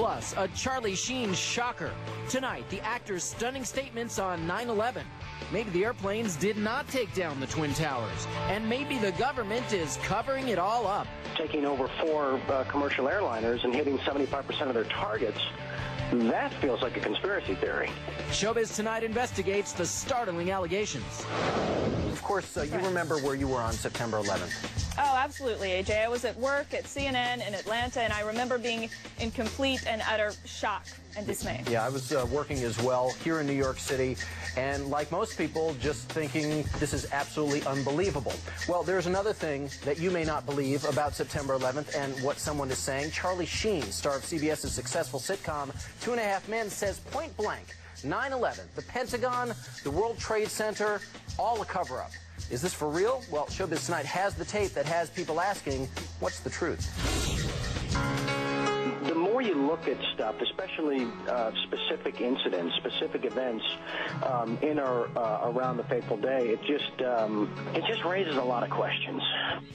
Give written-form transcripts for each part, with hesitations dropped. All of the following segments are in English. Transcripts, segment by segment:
Plus, a Charlie Sheen shocker. Tonight, the actor's stunning statements on 9/11. Maybe the airplanes did not take down the Twin Towers. And maybe the government is covering it all up. Taking over 4 commercial airliners and hitting 75% of their targets, that feels like a conspiracy theory. Showbiz Tonight investigates the startling allegations. Of course, you remember where you were on September 11th. Oh, absolutely, AJ. I was at work at CNN in Atlanta, and I remember being in complete and utter shock and dismay. Yeah, I was working as well here in New York City, and like most people, just thinking this is absolutely unbelievable. Well, there's another thing that you may not believe about September 11th and what someone is saying. Charlie Sheen, star of CBS's successful sitcom 2.5 Men, says point blank, 9/11, the Pentagon, the World Trade Center, all a cover-up. Is this for real? Well, Showbiz Tonight has the tape that has people asking, what's the truth? The more you look at stuff, especially specific incidents, specific events in or around the fateful day, it just raises a lot of questions.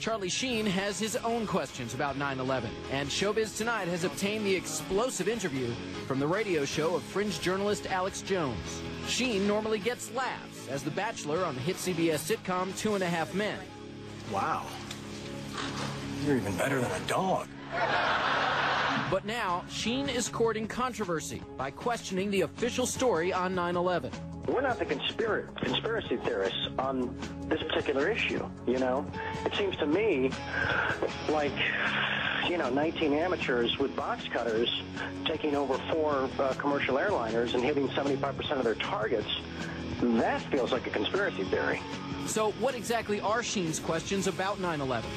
Charlie Sheen has his own questions about 9/11, and Showbiz Tonight has obtained the explosive interview from the radio show of fringe journalist Alex Jones. Sheen normally gets laughs as the Bachelor on the hit CBS sitcom 2.5 Men. Wow. You're even better than a dog. But now, Sheen is courting controversy by questioning the official story on 9/11. We're not the conspiracy theorists on this particular issue, you know? It seems to me like, 19 amateurs with box cutters taking over 4 commercial airliners and hitting 75% of their targets. That feels like a conspiracy theory. So what exactly are Sheen's questions about 9/11?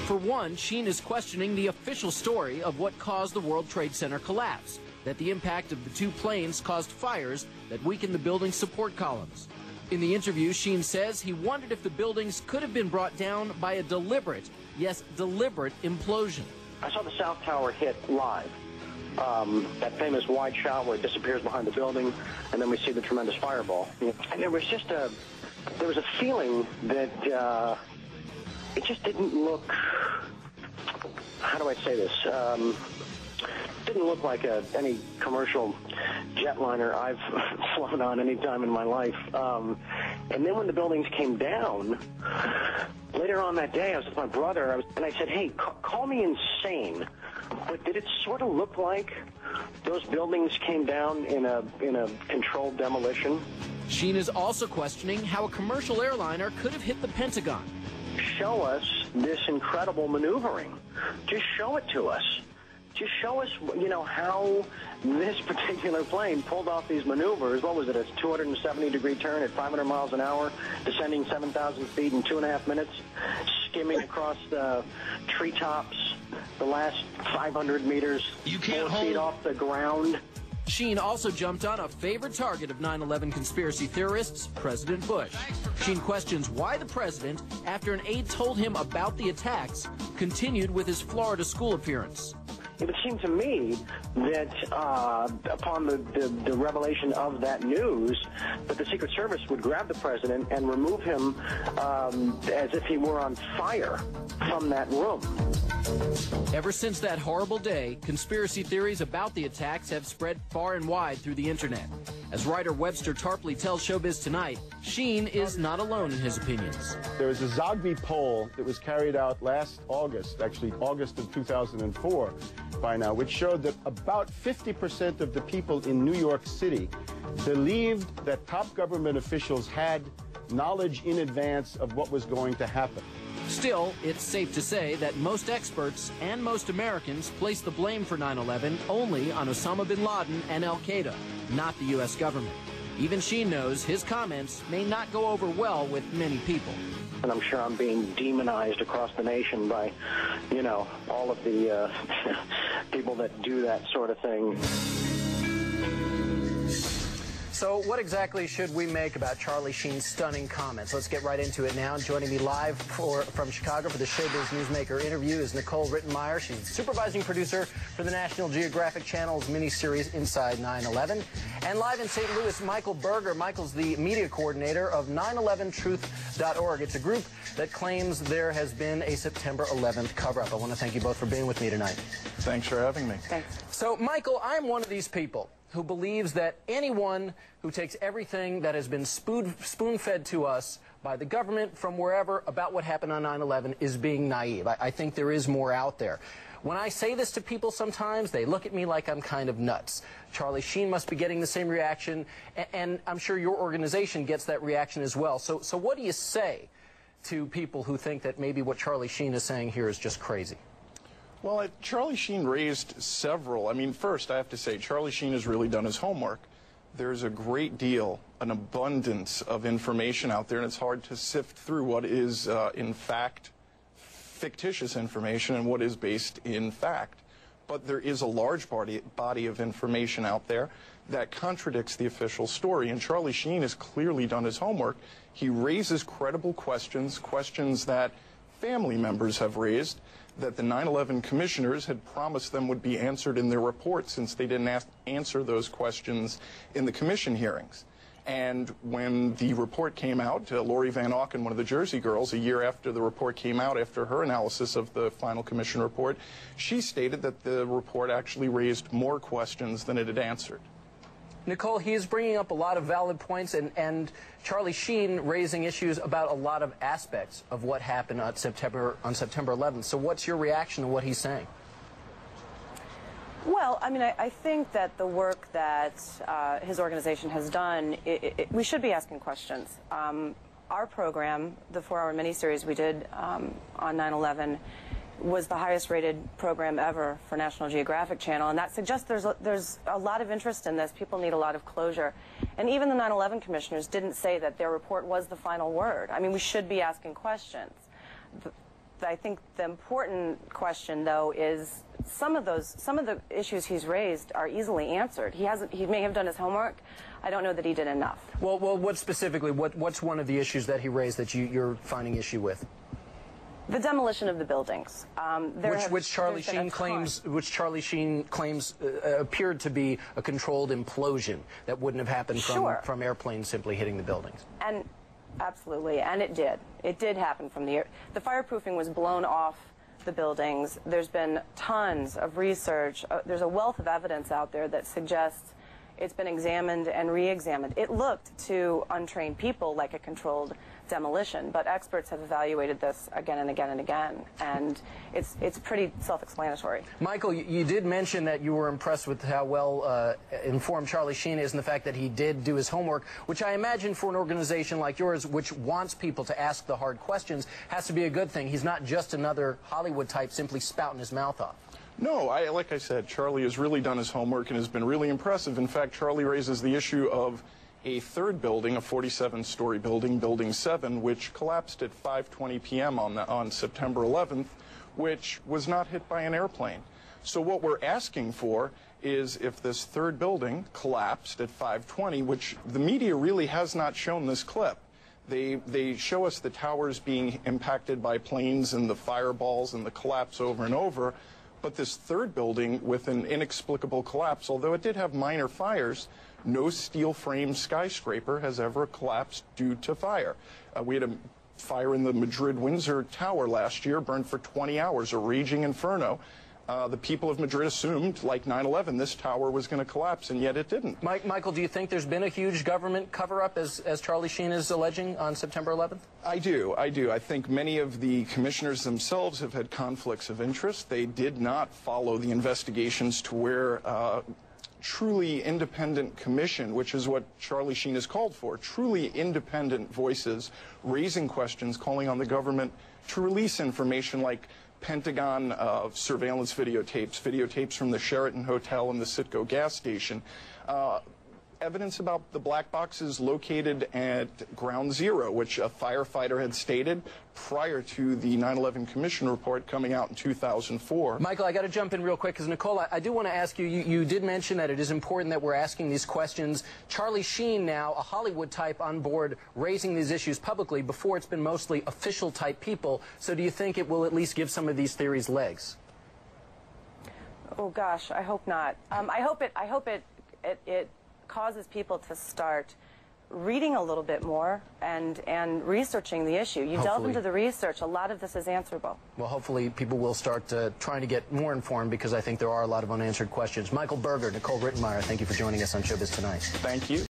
For one, Sheen is questioning the official story of what caused the World Trade Center collapse, that the impact of the 2 planes caused fires that weakened the building's support columns. In the interview, Sheen says he wondered if the buildings could have been brought down by a deliberate, yes, deliberate implosion. I saw the South Tower hit live. That famous wide shot where it disappears behind the building, and then we see the tremendous fireball. And there was a feeling that it just didn't look, how do I say this? Didn't look like any commercial jetliner I've flown on any time in my life. And then when the buildings came down, later on that day, I was with my brother, and I said, hey, call me insane, but did it sort of look like those buildings came down in a controlled demolition? Sheen is also questioning how a commercial airliner could have hit the Pentagon. Show us this incredible maneuvering. Just show it to us. Just show us, how this particular plane pulled off these maneuvers. What was it, a 270-degree turn at 500 miles an hour, descending 7,000 feet in 2.5 minutes, skimming across the treetops, the last 500 meters, 4 feet off the ground. Sheen also jumped on a favorite target of 9/11 conspiracy theorists, President Bush. Sheen questions why the president, after an aide told him about the attacks, continued with his Florida school appearance. It would seem to me that upon the revelation of that news, that the Secret Service would grab the president and remove him as if he were on fire from that room. Ever since that horrible day, conspiracy theories about the attacks have spread far and wide through the internet. As writer Webster Tarpley tells Showbiz Tonight, Sheen is not alone in his opinions. There was a Zogby poll that was carried out last August, actually August of 2004 by now, which showed that about 50% of the people in New York City believed that top government officials had knowledge in advance of what was going to happen. Still, it's safe to say that most experts and most Americans place the blame for 9/11 only on Osama bin Laden and al-Qaeda, not the U.S. government. Even Sheen knows his comments may not go over well with many people. And I'm sure I'm being demonized across the nation by, all of the people that do that sort of thing. So what exactly should we make about Charlie Sheen's stunning comments? Let's get right into it now. Joining me live from Chicago for the Showbiz Newsmaker interview is Nicole Rittenmeyer. She's the supervising producer for the National Geographic Channel's miniseries Inside 9/11. And live in St. Louis, Michael Berger. Michael's the media coordinator of 911truth.org. It's a group that claims there has been a September 11th cover-up. I want to thank you both for being with me tonight. Thanks for having me. Thanks. So, Michael, I'm one of these people who believes that anyone who takes everything that has been spoon-fed to us by the government from wherever about what happened on 9/11 is being naive. I think there is more out there. When I say this to people sometimes, they look at me like I'm kind of nuts. Charlie Sheen must be getting the same reaction, and I'm sure your organization gets that reaction as well. So what do you say to people who think that maybe what Charlie Sheen is saying here is just crazy? Well, Charlie Sheen raised several. I mean, first, I have to say, Charlie Sheen has really done his homework. There's a great deal, an abundance of information out there, and it's hard to sift through what is, in fact, fictitious information and what is based in fact. But there is a large body of information out there that contradicts the official story, and Charlie Sheen has clearly done his homework. He raises credible questions, questions that family members have raised, that the 9/11 commissioners had promised them would be answered in their report since they didn't answer those questions in the commission hearings. And when the report came out, Lori Van Auken, one of the Jersey girls, a year after the report came out, after her analysis of the final commission report, she stated that the report actually raised more questions than it had answered. Nicole, he is bringing up a lot of valid points, and Charlie Sheen raising issues about a lot of aspects of what happened on September 11th. So what's your reaction to what he's saying? Well, I mean, I think that the work that his organization has done, we should be asking questions. Our program, the 4-hour miniseries we did on 9/11, was the highest rated program ever for National Geographic Channel, and that suggests there's a lot of interest in this. People need a lot of closure. And even the 9/11 commissioners didn't say that their report was the final word. I mean, we should be asking questions. I think the important question, though, is some of the issues he's raised are easily answered. He may have done his homework. I don't know that he did enough. Well, what specifically? What's one of the issues that he raised that you're finding issue with? The demolition of the buildings, which Charlie Sheen claims appeared to be a controlled implosion that wouldn't have happened from airplanes simply hitting the buildings. And absolutely, and it did. It did happen from the air. The fireproofing was blown off the buildings. There's been tons of research. There's a wealth of evidence out there that suggests it's been examined and re-examined. It looked to untrained people like a controlled demolition, but experts have evaluated this again and again and again, and it's pretty self-explanatory. Michael, you did mention that you were impressed with how well informed Charlie Sheen is and the fact that he did do his homework, which I imagine for an organization like yours, which wants people to ask the hard questions, has to be a good thing. He's not just another Hollywood type simply spouting his mouth off. No, like I said, Charlie has really done his homework and has been really impressive. In fact, Charlie raises the issue of a third building, a 47-story building, Building 7, which collapsed at 5:20 p.m. on September 11th, which was not hit by an airplane. So what we're asking for is if this third building collapsed at 5:20, which the media really has not shown this clip. They show us the towers being impacted by planes and the fireballs and the collapse over and over. But this third building with an inexplicable collapse, although it did have minor fires, no steel frame skyscraper has ever collapsed due to fire. We had a fire in the Madrid-Windsor Tower last year, burned for 20 hours, a raging inferno. The people of Madrid assumed, like 9/11, this tower was going to collapse, and yet it didn't. Michael, do you think there's been a huge government cover-up, as Charlie Sheen is alleging, on September 11th? I do. I think many of the commissioners themselves have had conflicts of interest. They did not follow the investigations to where truly independent commission, which is what Charlie Sheen has called for, truly independent voices raising questions, calling on the government to release information like Pentagon surveillance videotapes from the Sheraton Hotel and the Citgo gas station, evidence about the black boxes located at Ground Zero, which a firefighter had stated prior to the 9/11 Commission report coming out in 2004. Michael, I got to jump in real quick because, Nicole, I do want to ask you, you did mention that it is important that we're asking these questions. Charlie Sheen now, a Hollywood type on board, raising these issues publicly. Before, it's been mostly official type people. So do you think it will at least give some of these theories legs? Oh gosh, I hope not. I hope it causes people to start reading a little bit more and researching the issue. You delve into the research, a lot of this is answerable. Well, hopefully people will start trying to get more informed, because I think there are a lot of unanswered questions. Michael Berger, Nicole Rittenmeyer, thank you for joining us on Showbiz Tonight. Thank you.